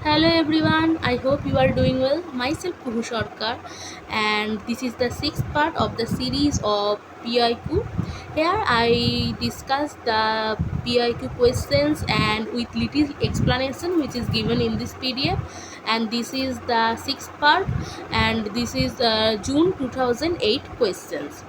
Hello everyone, I hope you are doing well. Myself Purushorkar, and this is the sixth part of the series of PIQ. Here I discuss the PIQ questions and with little explanation which is given in this PDF, and this is the sixth part, and this is June 2008 questions.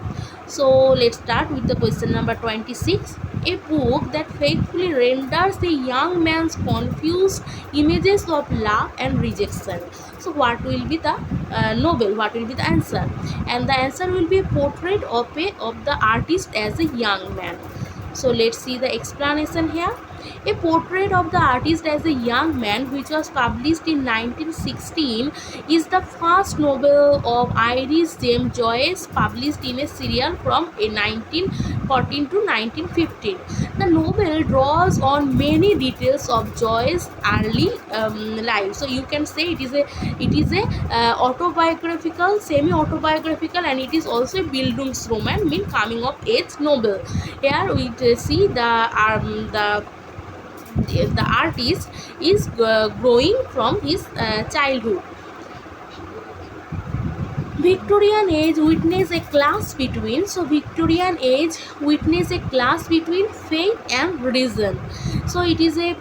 So let's start with the question number 26. A book that faithfully renders a young man's confused images of love and rejection. So what will be the novel? What will be the answer? And the answer will be a portrait of the artist as a young man. So let's see the explanation here. A portrait of the artist as a young man, which was published in 1916, is the first novel of Irish James Joyce, published in a serial from 1914 to 1915. The novel draws on many details of Joyce's early life. So you can say it is a autobiographical, semi-autobiographical, and it is also a Bildungsroman, mean coming of age novel. Here we see the artist is growing from his childhood. Victorian age witness a clash between faith and reason. So it is a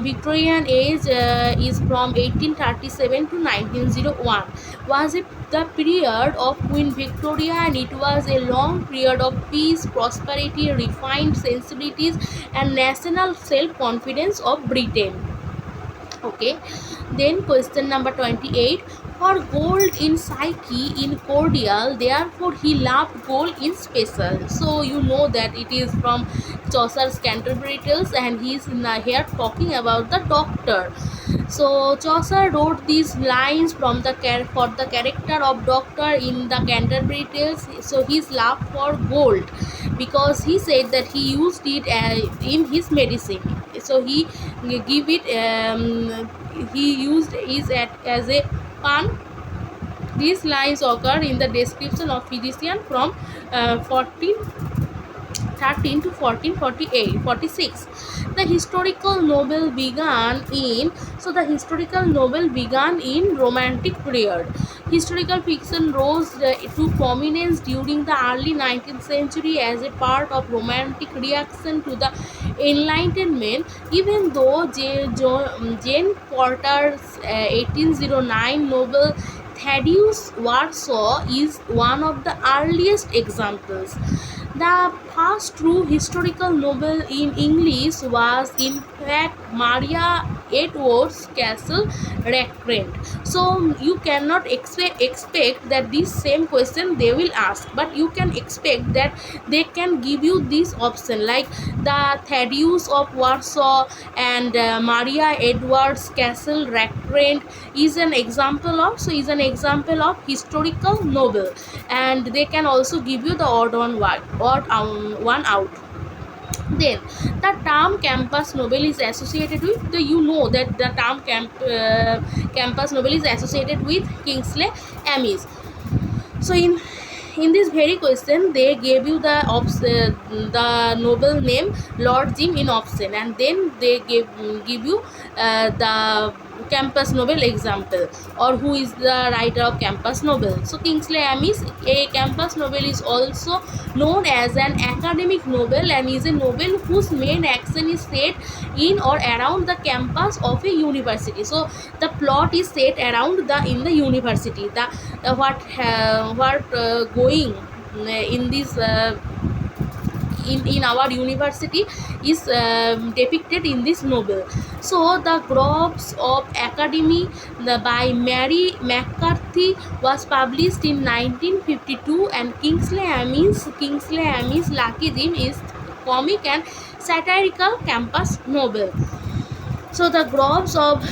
Victorian age is from 1837 to 1901, was the period of Queen Victoria, and it was a long period of peace, prosperity, refined sensibilities, and national self-confidence of Britain. Okay, then question number 28. For gold in Psyche in cordial, therefore he loved gold in special. So you know that it is from Chaucer's Canterbury Tales, and he is here talking about the doctor. So Chaucer wrote these lines from for the character of doctor in the Canterbury Tales. So his love for gold, because he said that he used it in his medicine. So he give it he used it as a pun. These lines occur in the description of physician from 1413 to 1446. The historical novel began in Romantic period. Historical fiction rose to prominence during the early 19th century as a part of romantic reaction to the Enlightenment. Even though Jane Porter's 1809 novel Thaddeus Warsaw is one of the earliest examples. The first true historical novel in English was in fact Maria Edwards' Castle Recreant. So you cannot expect that this same question they will ask, but you can expect that they can give you this option like the Thaddeus of Warsaw and Maria Edwards' Castle Recreant is an example of historical novel, and they can also give you the odd one out. Then the term campus novel is associated with the term campus novel is associated with Kingsley Amis. So in this very question they gave you the novel name Lord Jim in option, and then they give you the campus novel example, or who is the writer of campus novel. So Kingsley Amis, a campus novel is also known as an academic novel, and is a novel whose main action is set in or around the campus of a university. So the plot is set around in the university. The what going in this in our university is depicted in this novel. So the Groves of Academy by Mary McCarthy was published in 1952, and Kingsley Amis Lucky Jim is comic and satirical campus novel. So the Groves of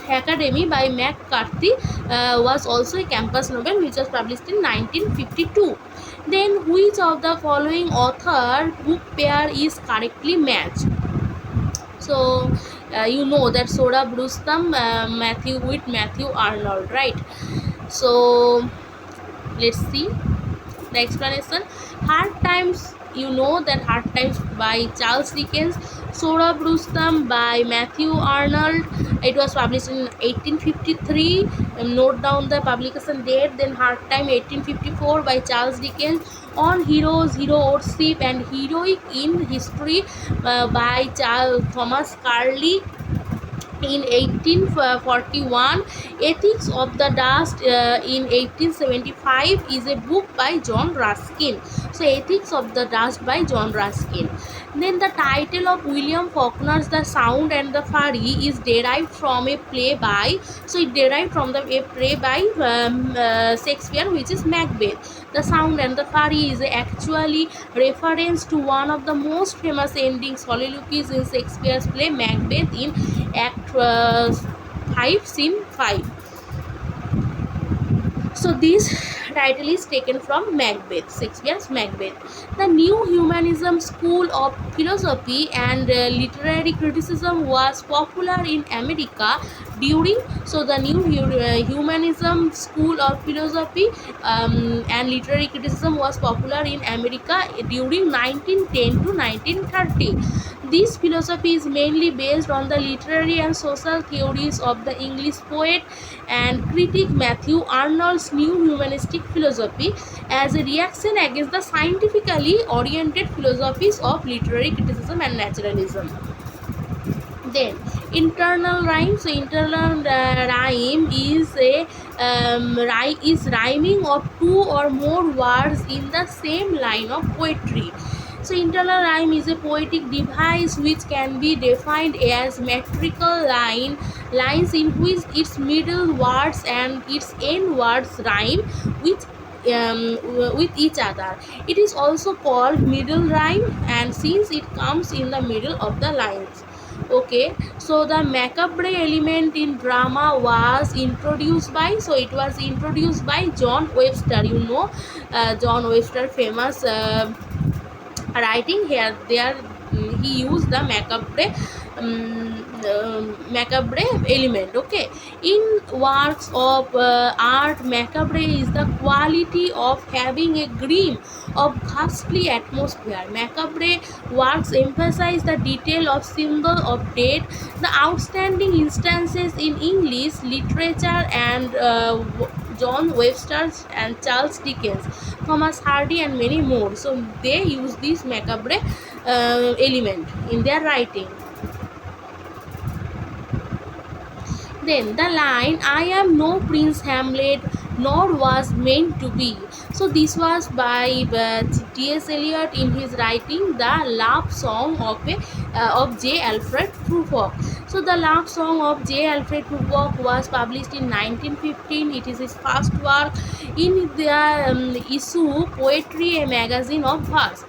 Academy by McCarthy was also a campus novel which was published in 1952. Then which of the following author book pair is correctly matched? So you know that Soda Rustam Matthew Arnold, right? So let's see the explanation. Hard Times, you know that Hard Times by Charles Dickens. Sorab Rustam by Matthew Arnold. It was published in 1853. Note down the publication date. Then Hard Time 1854 by Charles Dickens. On Heroes, Hero Worship and Heroic in History by Thomas Carlyle in 1841. Ethics of the Dust in 1875 is a book by John Ruskin. So Ethics of the Dust by John Ruskin. Then the title of William Faulkner's The Sound and the Fury is derived from a play by, so it derived from a play by Shakespeare, which is Macbeth. The Sound and the Fury is actually reference to one of the most famous ending soliloquies in Shakespeare's play Macbeth in Act 5, Scene 5. So this title is taken from Macbeth, Shakespeare's Macbeth. The new humanism school of philosophy and literary criticism was popular in America during, so the new humanism school of philosophy and literary criticism was popular in America during 1910 to 1930. This philosophy is mainly based on the literary and social theories of the English poet and critic Matthew Arnold's new humanistic philosophy as a reaction against the scientifically oriented philosophies of literary criticism and naturalism. Then internal rhyme. So internal rhyme is rhyming of two or more words in the same line of poetry. So internal rhyme is a poetic device which can be defined as metrical lines in which its middle words and its end words rhyme with with each other. It is also called middle rhyme, and since it comes in the middle of the lines. Okay, so the macabre element in drama was introduced by, so it was introduced by John Webster. You know, John Webster, famous writing here. There he used the macabre element. Okay, in works of art, macabre is the quality of having a gleam of ghastly atmosphere. Macabre works emphasize the detail of symbol of death. The outstanding instances in English literature and John Webster and Charles Dickens, Thomas Hardy, and many more. So they use this macabre element in their writing. Then the line, "I am no Prince Hamlet, nor was meant to be." So this was by T.S. Eliot in his writing The Love Song of J. Alfred Prufrock. So the Love Song of J. Alfred Prufrock was published in 1915. It is his first work in the issue Poetry, a magazine of verse.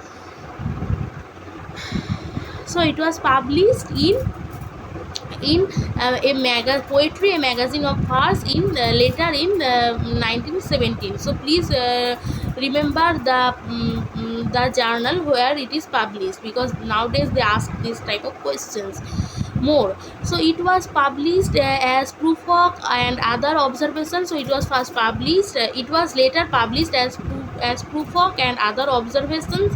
So it was published in poetry, a magazine of verse in later in 1917. So please remember the journal where it is published, because nowadays they ask this type of questions more. So it was published as Prufrock and other observations. So it was first published, it was later published as Prufrock and other observations.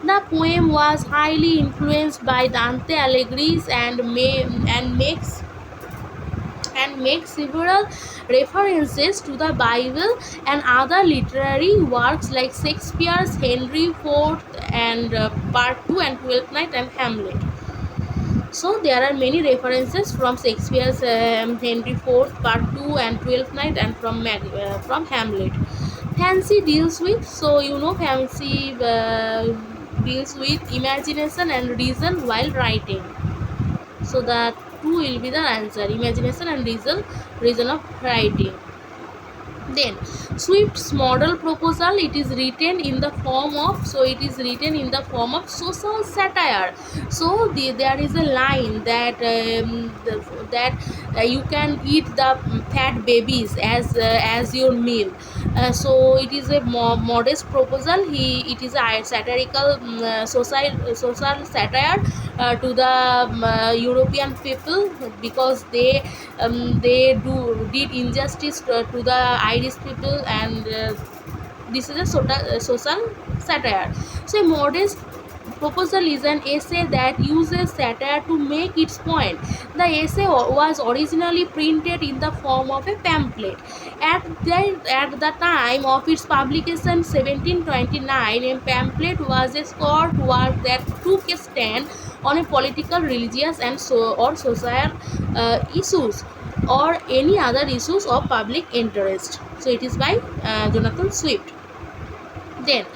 The poem was highly influenced by Dante Alighieri and makes several references to the Bible and other literary works like Shakespeare's Henry IV and Part 2 and Twelfth Night and Hamlet. So there are many references from Shakespeare's Henry IV, Part 2 and Twelfth Night, and from Hamlet. Fancy deals with, so you know, fancy deals with imagination and reason while writing. So that two will be the answer: imagination and reason of writing. Then Swift's model proposal, it is written in the form of, social satire. So there is a line that you can eat the fat babies as your meal. So it is a modest proposal. It is a satirical social satire to the European people, because they did injustice to the Irish people, and this is a social satire. So a modest proposal is an essay that uses satire to make its point. The essay was originally printed in the form of a pamphlet. At the time of its publication, 1729, a pamphlet was a short work that took a stand on a political, religious, and or social issues, or any other issues of public interest. So it is by Jonathan Swift. Then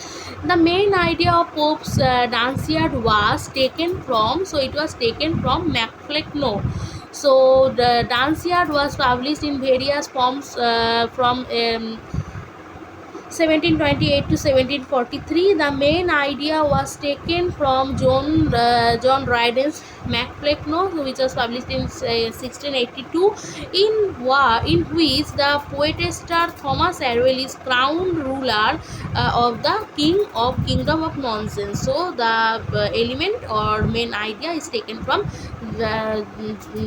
the main idea of Pope's Danciad was taken from, so it was taken from Macflecknoe. So the Danciad was published in various forms from 1728 to 1743. The main idea was taken from John Dryden's Macflecknoe, which was published in 1682, in which the poetaster Thomas Arwell is crowned ruler of the kingdom of nonsense. So the element or main idea is taken from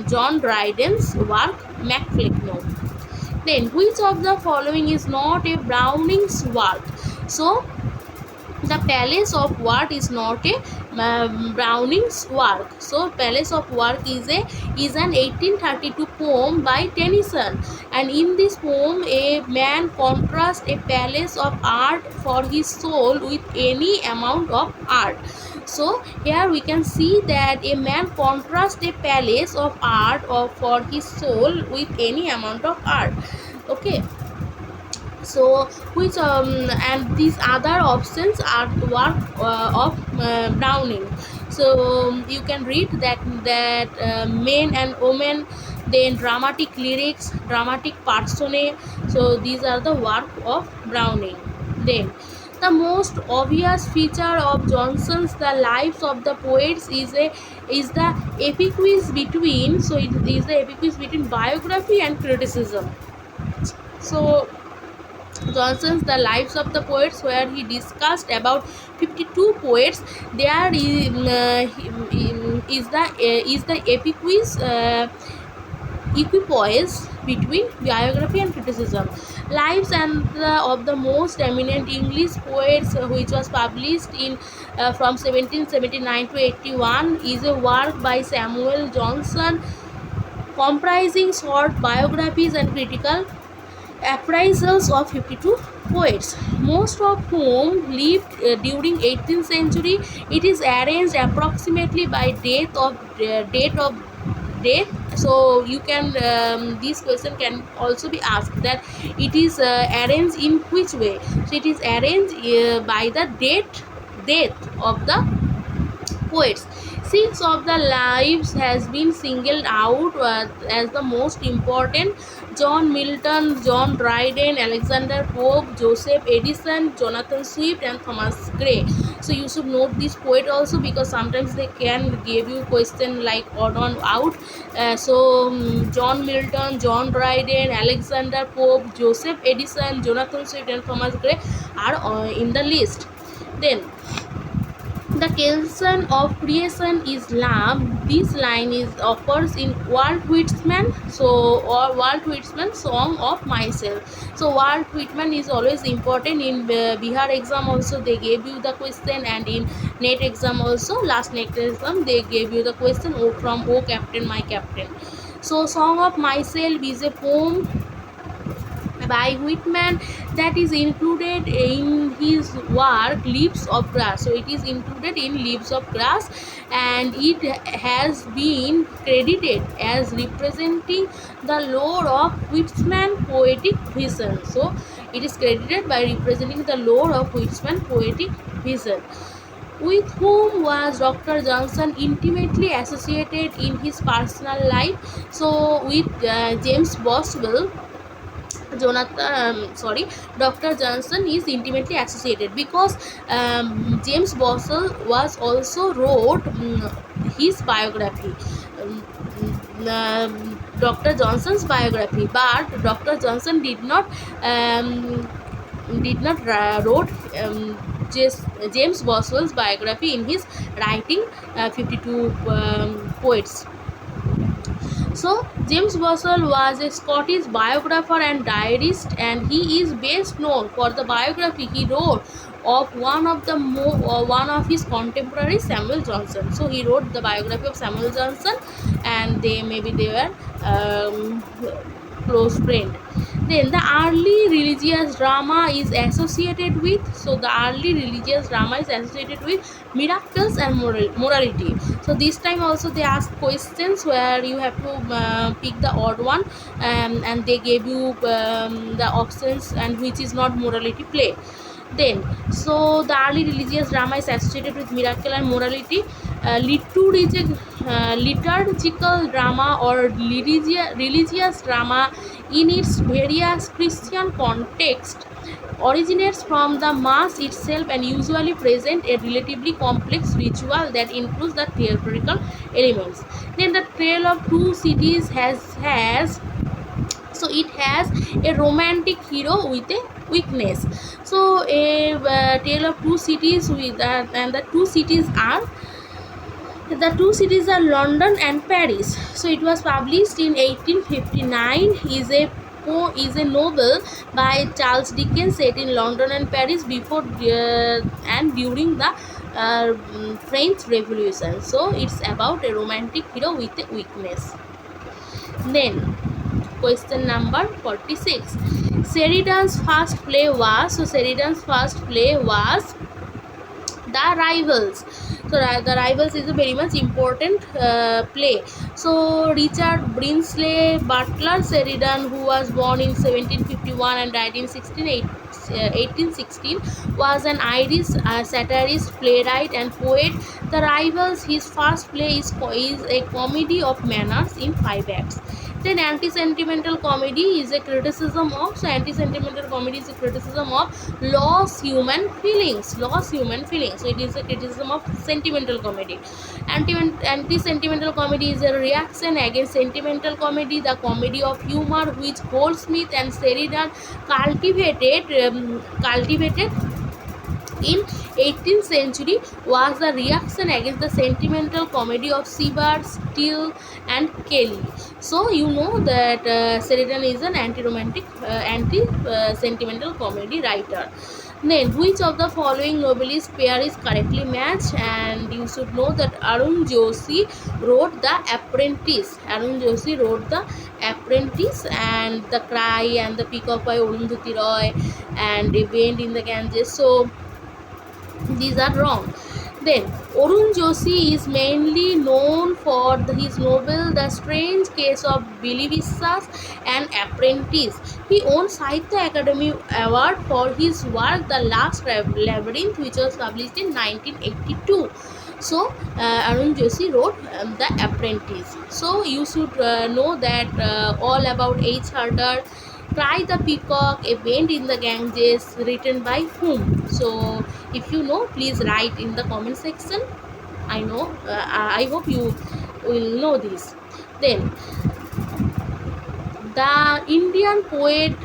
John Dryden's work Macflecknoe. Then, which of the following is not a Browning's work? So, the Palace of Work is not a Browning's work. So, Palace of Work is an 1832 poem by Tennyson, and in this poem, a man contrasts a palace of art for his soul with any amount of art. So here we can see that a man contrasts a palace of art for his soul with any amount of art. Okay, so which and these other options are the work of Browning. So you can read that men and women, then dramatic lyrics, dramatic personae. So these are the work of Browning. Then the most obvious feature of Johnson's The Lives of the Poets is the epiquiz between, so it is the epiquiz between biography and criticism. So Johnson's The Lives of the Poets, where he discussed about 52 poets, there is the epiquiz equipoise between biography and criticism. Lives of the most eminent English poets, which was published in from 1779 to 81, is a work by Samuel Johnson, comprising short biographies and critical appraisals of 52 poets, most of whom lived during 18th century. It is arranged approximately by date of death. So you can this question can also be asked, that it is arranged in which way. So it is arranged by the death of the poets. Six of the lives has been singled out as the most important: John Milton, John Dryden, Alexander Pope, Joseph Addison, Jonathan Swift, and Thomas Gray. So you should note this poet also, because sometimes they can give you question like odd on out. John Milton, John Dryden, Alexander Pope, Joseph Addison, Jonathan Swift, and Thomas Gray are in the list. Then the Kelson of creation is lamb. This line occurs in Walt Whitman. Or Walt Whitman Song of Myself. So Walt Whitman is always important in Bihar exam also. They gave you the question, and in NET exam also, last NET exam, they gave you the question from "Oh Captain, My Captain." So Song of Myself is a poem by Whitman that is included in his work Leaves of Grass. So it is included in Leaves of Grass, and it has been credited as representing the lore of Whitman's poetic vision. So it is credited by representing the lore of Whitman's poetic vision. With whom was Dr. Johnson intimately associated in his personal life? So with James Boswell, Dr. Johnson is intimately associated, because James Boswell was also wrote his biography, Dr. Johnson's biography, but Dr. Johnson did not wrote James Boswell's biography in his writing 52 poets. So James Boswell was a Scottish biographer and diarist, and he is best known for the biography he wrote of one of his contemporaries, Samuel Johnson. So he wrote the biography of Samuel Johnson, and they were um, close friend. Then the early religious drama is associated with, so the early religious drama is associated with miracles and morality. So this time also they ask questions where you have to pick the odd one, and they gave you the options and which is not morality play. Then, so the early religious drama is associated with miracle and morality. Liturgical drama or religious drama in its various Christian context originates from the mass itself and usually present a relatively complex ritual that includes the theatrical elements. Then the Trail of Two Cities has so it has a romantic hero with a weakness. So a Tale of Two Cities with and the two cities are London and Paris. So it was published in 1859. Is a novel by Charles Dickens set in London and Paris before and during the French Revolution. So it's about a romantic hero with a weakness. Then question number 46. Sheridan's first play was The Rivals. So The Rivals is a very much important play. So Richard Brinsley Butler Sheridan, who was born in 1751 and died in 1816, was an Irish satirist, playwright and poet. The Rivals, his first play, is a comedy of manners in 5 acts. Then anti-sentimental comedy is a criticism of lost human feelings. So it is a criticism of sentimental comedy. Anti-sentimental comedy is a reaction against sentimental comedy, the comedy of humor which Goldsmith and Sheridan cultivated in 18th century was the reaction against the sentimental comedy of Shebard, Steele and Kelly. So you know that Sheridan is an anti-sentimental comedy writer. Then which of the following novelist pair is correctly matched? And you should know that Arun Joshi wrote The Apprentice. And The Cry and The Pyq Of Ugc Roy and Event in the Ganges. So these are wrong. Then Arun Joshi is mainly known for his novel The Strange Case of Billy Vissas and Apprentice. He won Sahitya Academy Award for his work The Last Labyrinth, which was published in 1982. So Arun Joshi wrote The Apprentice. So you should know that all about H. Herder, Cry the Peacock, Event in the Ganges, written by whom? So if you know, please write in the comment section. I hope you will know this. Then the Indian poet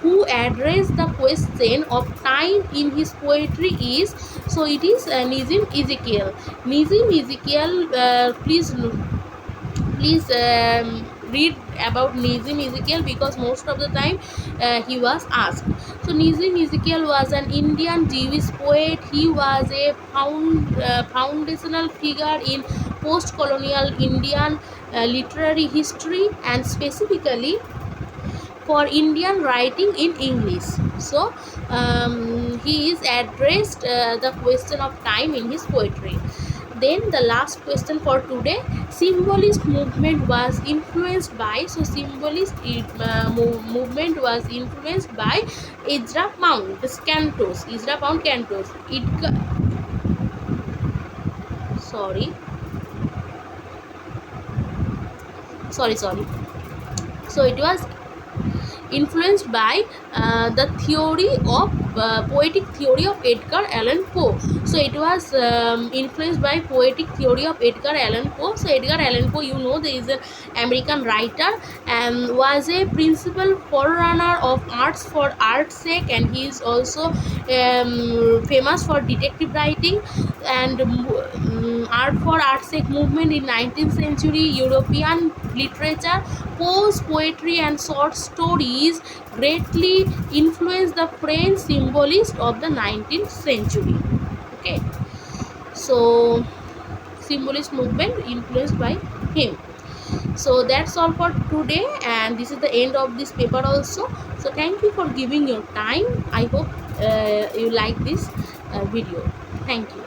who addressed the question of time in his poetry is, so it is Nazim Ezekiel. Please read about Nazim Ezekiel because most of the time he was asked. So Nazim Ezekiel was an Indian Jewish poet. He was a foundational figure in post-colonial Indian literary history and specifically for Indian writing in English. So he is addressed the question of time in his poetry. Then the last question for today, symbolist movement was influenced by, so movement was influenced by Ezra Pound Cantos. Sorry. So it was influenced by the poetic theory of Edgar Allan Poe. So it was influenced by poetic theory of Edgar Allan Poe. So Edgar Allan Poe, you know, there is an American writer and was a principal forerunner of arts for art's sake, and he is also famous for detective writing and art for art's sake movement in 19th century European literature, prose poetry and short stories greatly influenced the French symbolists of the 19th century. Okay, so symbolist movement influenced by him. So that's all for today, and this is the end of this paper also. So thank you for giving your time. I hope you like this video. Thank you.